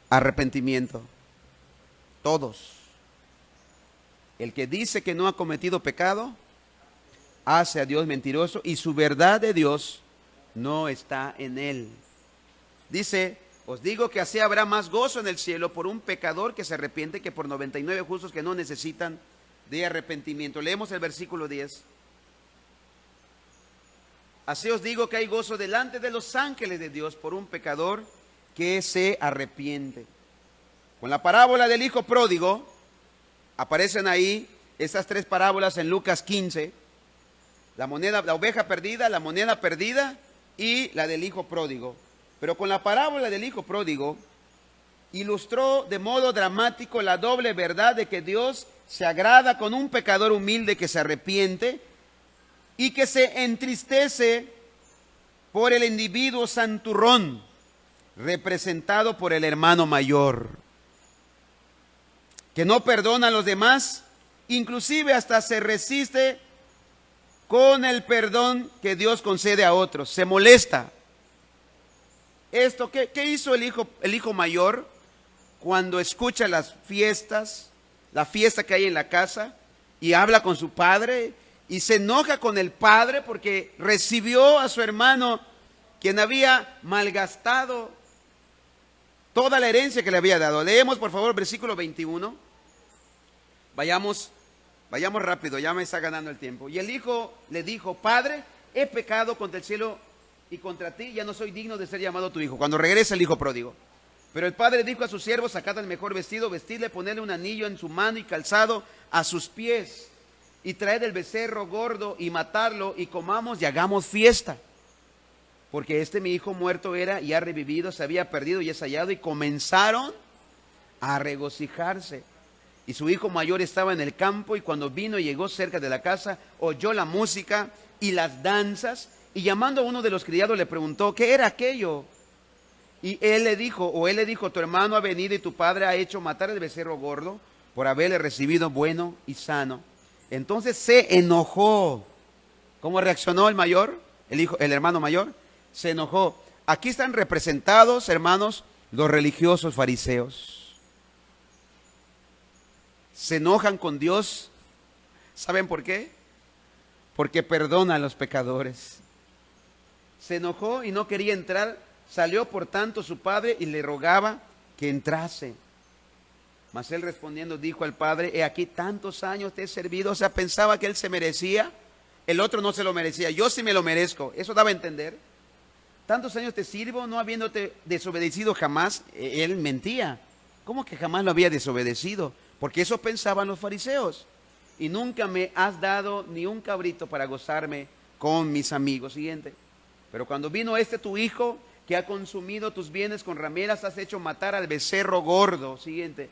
arrepentimiento. Todos. El que dice que no ha cometido pecado, hace a Dios mentiroso y su verdad de Dios no está en él. Dice Os digo que así habrá más gozo en el cielo por un pecador que se arrepiente que por 99 justos que no necesitan de arrepentimiento. Leemos el versículo 10. Así os digo que hay gozo delante de los ángeles de Dios por un pecador que se arrepiente. Con la parábola del hijo pródigo, aparecen ahí estas tres parábolas en Lucas 15. La oveja perdida, la moneda perdida y la del hijo pródigo. Pero con la parábola del hijo pródigo, ilustró de modo dramático la doble verdad de que Dios se agrada con un pecador humilde que se arrepiente y que se entristece por el individuo santurrón, representado por el hermano mayor, que no perdona a los demás, inclusive hasta se resiste con el perdón que Dios concede a otros, se molesta. Esto, ¿qué hizo el hijo mayor cuando escucha las fiestas, la fiesta que hay en la casa, y habla con su padre y se enoja con el padre porque recibió a su hermano, quien había malgastado toda la herencia que le había dado? Leemos por favor versículo 21. Vayamos rápido, ya me está ganando el tiempo. Y el hijo le dijo: Padre, he pecado contra el cielo y contra ti, ya no soy digno de ser llamado tu hijo. Cuando regresa el hijo pródigo. Pero el padre dijo a sus siervos: sacad el mejor vestido, vestidle, ponedle un anillo en su mano y calzado a sus pies, y traed el becerro gordo y matarlo, y comamos y hagamos fiesta. Porque mi hijo muerto era y ha revivido, se había perdido y es hallado. Y comenzaron a regocijarse. Y su hijo mayor estaba en el campo, y cuando vino y llegó cerca de la casa, oyó la música y las danzas, y llamando a uno de los criados le preguntó: ¿qué era aquello? Y él le dijo: tu hermano ha venido y tu padre ha hecho matar el becerro gordo por haberle recibido bueno y sano. Entonces se enojó. ¿Cómo reaccionó el mayor? El hermano mayor se enojó. Aquí están representados, hermanos, los religiosos fariseos. Se enojan con Dios. ¿Saben por qué? Porque perdona a los pecadores. Se enojó y no quería entrar. Salió por tanto su padre y le rogaba que entrase. Mas él respondiendo dijo al padre: he aquí tantos años te he servido. O sea, pensaba que él se merecía, el otro no se lo merecía, yo sí me lo merezco. Eso daba a entender. Tantos años te sirvo, no habiéndote desobedecido jamás. Él mentía. ¿Cómo que jamás lo había desobedecido? Porque eso pensaban los fariseos. Y nunca me has dado ni un cabrito para gozarme con mis amigos. Siguiente. Pero cuando vino tu hijo, que ha consumido tus bienes con rameras, has hecho matar al becerro gordo. Siguiente.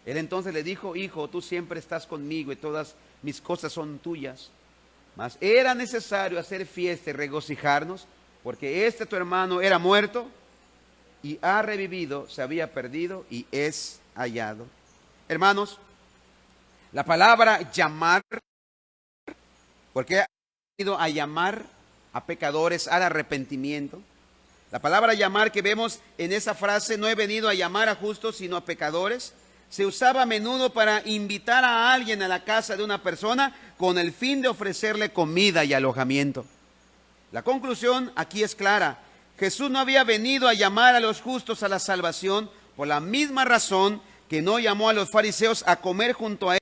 Él entonces le dijo: hijo, tú siempre estás conmigo y todas mis cosas son tuyas. Mas era necesario hacer fiesta y regocijarnos, porque tu hermano era muerto y ha revivido, se había perdido y es hallado. Hermanos, la palabra llamar, porque ha venido a llamar a pecadores al arrepentimiento. La palabra llamar que vemos en esa frase: no he venido a llamar a justos sino a pecadores, se usaba a menudo para invitar a alguien a la casa de una persona con el fin de ofrecerle comida y alojamiento. La conclusión aquí es clara: Jesús no había venido a llamar a los justos a la salvación, por la misma razón que no llamó a los fariseos a comer junto a él.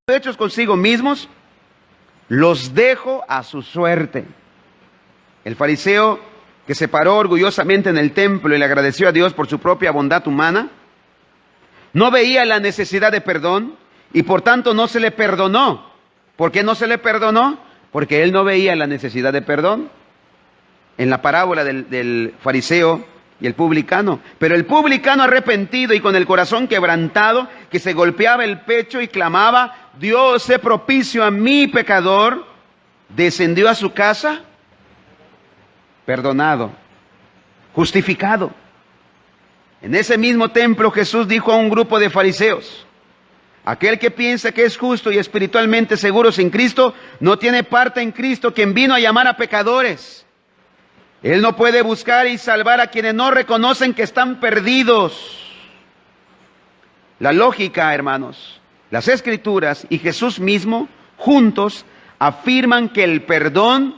Hechos consigo mismos, los dejo a su suerte. El fariseo que se paró orgullosamente en el templo y le agradeció a Dios por su propia bondad humana, no veía la necesidad de perdón y por tanto no se le perdonó. ¿Por qué no se le perdonó? Porque él no veía la necesidad de perdón. En la parábola del fariseo y el publicano. Pero el publicano arrepentido y con el corazón quebrantado, que se golpeaba el pecho y clamaba: Dios, sé propicio a mi pecador, descendió a su casa perdonado, justificado. En ese mismo templo Jesús dijo a un grupo de fariseos: aquel que piensa que es justo y espiritualmente seguro sin Cristo, no tiene parte en Cristo, quien vino a llamar a pecadores. Él no puede buscar y salvar a quienes no reconocen que están perdidos. La lógica, hermanos, las Escrituras y Jesús mismo, juntos, afirman que el perdón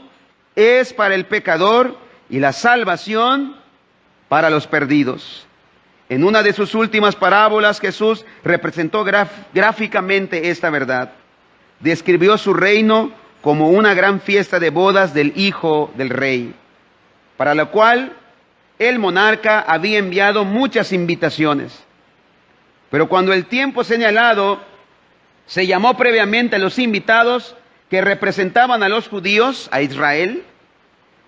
es para el pecador y la salvación para los perdidos. En una de sus últimas parábolas, Jesús representó gráficamente esta verdad. Describió su reino como una gran fiesta de bodas del hijo del rey, para la cual el monarca había enviado muchas invitaciones. Pero cuando el tiempo señalado se llamó previamente a los invitados que representaban a los judíos, a Israel,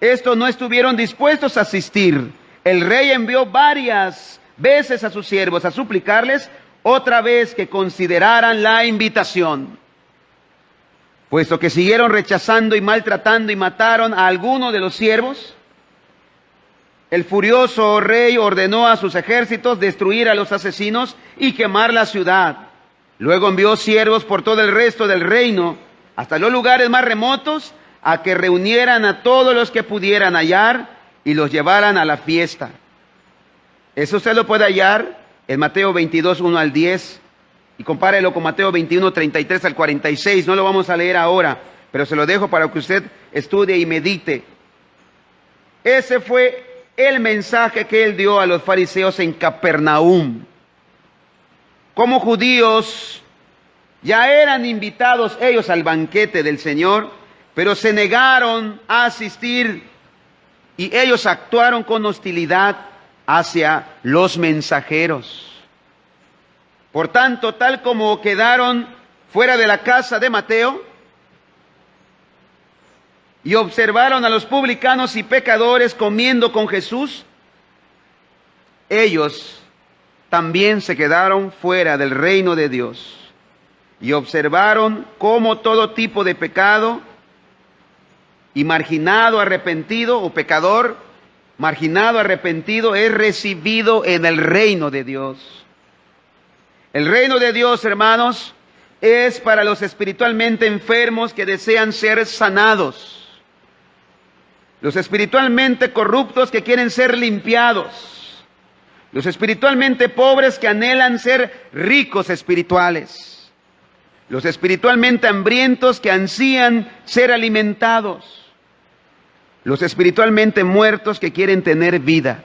estos no estuvieron dispuestos a asistir. El rey envió varias veces a sus siervos a suplicarles otra vez que consideraran la invitación. Puesto que siguieron rechazando y maltratando y mataron a alguno de los siervos, el furioso rey ordenó a sus ejércitos destruir a los asesinos y quemar la ciudad. Luego envió siervos por todo el resto del reino, hasta los lugares más remotos, a que reunieran a todos los que pudieran hallar y los llevaran a la fiesta. Eso usted lo puede hallar en Mateo 22, 1 al 10, y compárelo con Mateo 21, 33 al 46. No lo vamos a leer ahora, pero se lo dejo para que usted estudie y medite. Ese fue el mensaje que él dio a los fariseos en Capernaum. Como judíos, ya eran invitados ellos al banquete del Señor, pero se negaron a asistir y ellos actuaron con hostilidad hacia los mensajeros. Por tanto, tal como quedaron fuera de la casa de Mateo y observaron a los publicanos y pecadores comiendo con Jesús, ellos también se quedaron fuera del reino de Dios y observaron cómo todo tipo de pecado y marginado, arrepentido o pecador, marginado, arrepentido, es recibido en el reino de Dios. El reino de Dios, hermanos, es para los espiritualmente enfermos que desean ser sanados, los espiritualmente corruptos que quieren ser limpiados, los espiritualmente pobres que anhelan ser ricos espirituales, los espiritualmente hambrientos que ansían ser alimentados, los espiritualmente muertos que quieren tener vida.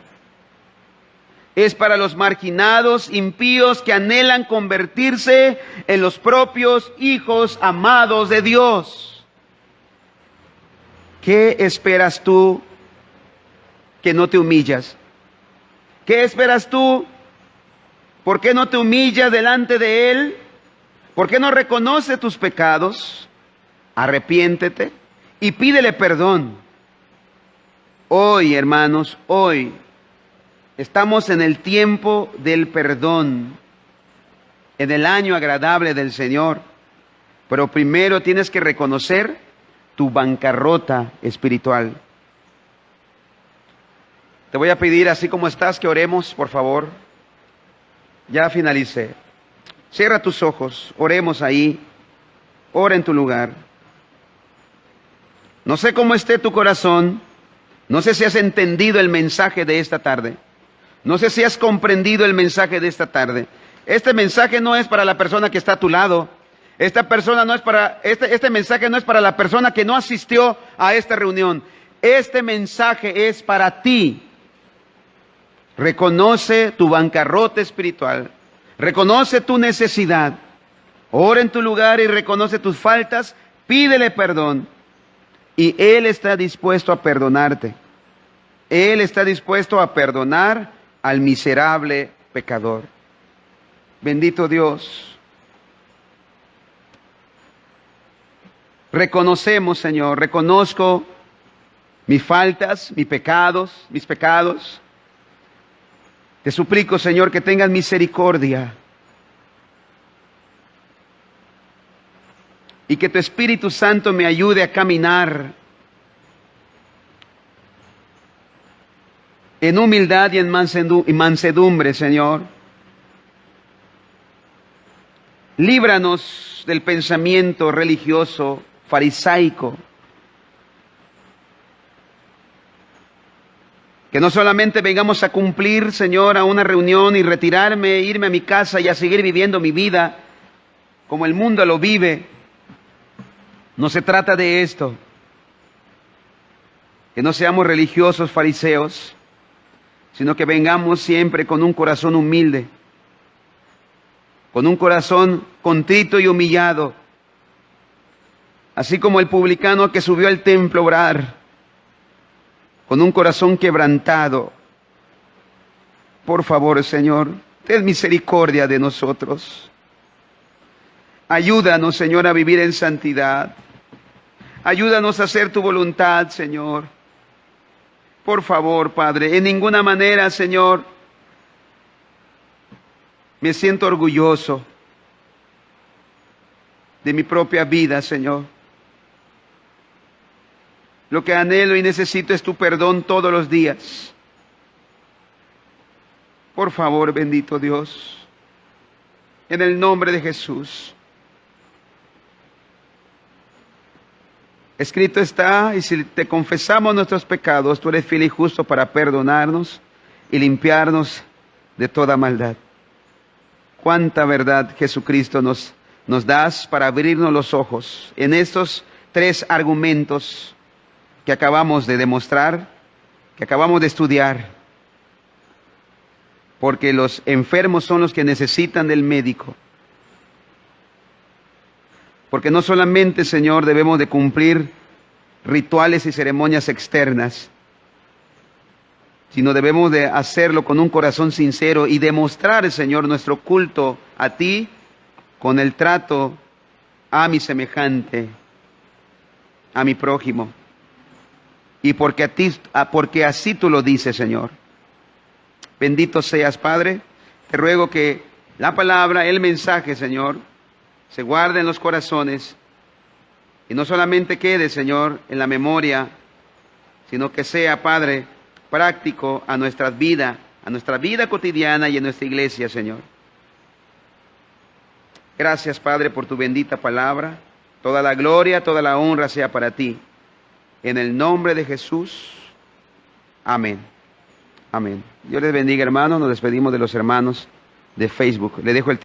Es para los marginados, impíos que anhelan convertirse en los propios hijos amados de Dios. ¿Qué esperas tú que no te humillas? ¿Qué esperas tú? ¿Por qué no te humillas delante de Él? ¿Por qué no reconoce tus pecados? Arrepiéntete y pídele perdón. Hoy, hermanos, hoy estamos en el tiempo del perdón, en el año agradable del Señor. Pero primero tienes que reconocer tu bancarrota espiritual. Te voy a pedir, así como estás, que oremos, por favor. Ya finalicé. Cierra tus ojos, oremos ahí. Ora en tu lugar. No sé cómo esté tu corazón. No sé si has entendido el mensaje de esta tarde. No sé si has comprendido el mensaje de esta tarde. Este mensaje no es para la persona que está a tu lado. Este mensaje no es para la persona que no asistió a esta reunión. Este mensaje es para ti. Reconoce tu bancarrota espiritual. Reconoce tu necesidad. Ora en tu lugar y reconoce tus faltas. Pídele perdón. Y Él está dispuesto a perdonarte. Él está dispuesto a perdonar al miserable pecador. Bendito Dios. Reconocemos, Señor, reconozco mis faltas, mis pecados. Te suplico, Señor, que tengas misericordia y que tu Espíritu Santo me ayude a caminar en humildad y en mansedumbre, Señor. Líbranos del pensamiento religioso, farisaico, que no solamente vengamos a cumplir, Señor, a una reunión y retirarme, irme a mi casa y a seguir viviendo mi vida como el mundo lo vive, No se trata de esto, que no seamos religiosos fariseos, sino que vengamos siempre con un corazón humilde, con un corazón contrito y humillado, así como el publicano que subió al templo a orar, con un corazón quebrantado. Por favor, Señor, ten misericordia de nosotros. Ayúdanos, Señor, a vivir en santidad. Ayúdanos a hacer tu voluntad, Señor. Por favor, Padre, en ninguna manera, Señor, me siento orgulloso de mi propia vida, Señor. Lo que anhelo y necesito es tu perdón todos los días. Por favor, bendito Dios, en el nombre de Jesús. Escrito está, y si te confesamos nuestros pecados, tú eres fiel y justo para perdonarnos y limpiarnos de toda maldad. Cuánta verdad, Jesucristo, nos das para abrirnos los ojos en estos 3 argumentos que acabamos de demostrar, que acabamos de estudiar. Porque los enfermos son los que necesitan del médico. Porque no solamente, Señor, debemos de cumplir rituales y ceremonias externas, sino debemos de hacerlo con un corazón sincero y demostrar, Señor, nuestro culto a ti con el trato a mi semejante, a mi prójimo. Y porque así tú lo dices, Señor. Bendito seas, Padre. Te ruego que la palabra, el mensaje, Señor, se guarde en los corazones y no solamente quede, Señor, en la memoria, sino que sea, Padre, práctico a nuestra vida cotidiana y en nuestra iglesia, Señor. Gracias, Padre, por tu bendita palabra. Toda la gloria, toda la honra sea para ti. En el nombre de Jesús. Amén. Amén. Dios les bendiga, hermanos. Nos despedimos de los hermanos de Facebook. Le dejo el